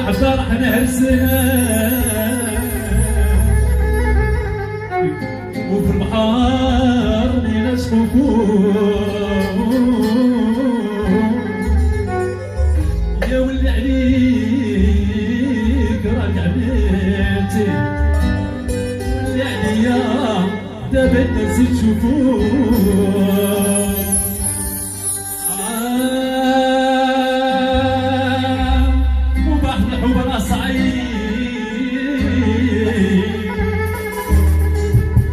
فرحنا هالسنة وفي البحر لينا صفوف يا ولي عليك راك عملتي ولي عليا دابا نسيت شوفوك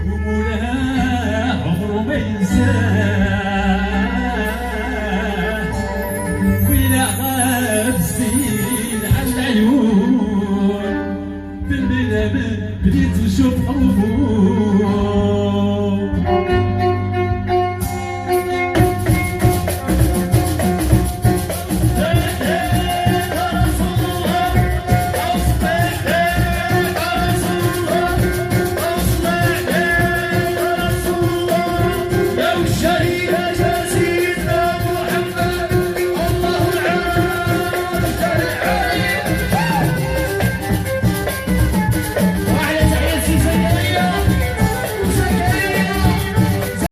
ومولاه عمره ما ينساه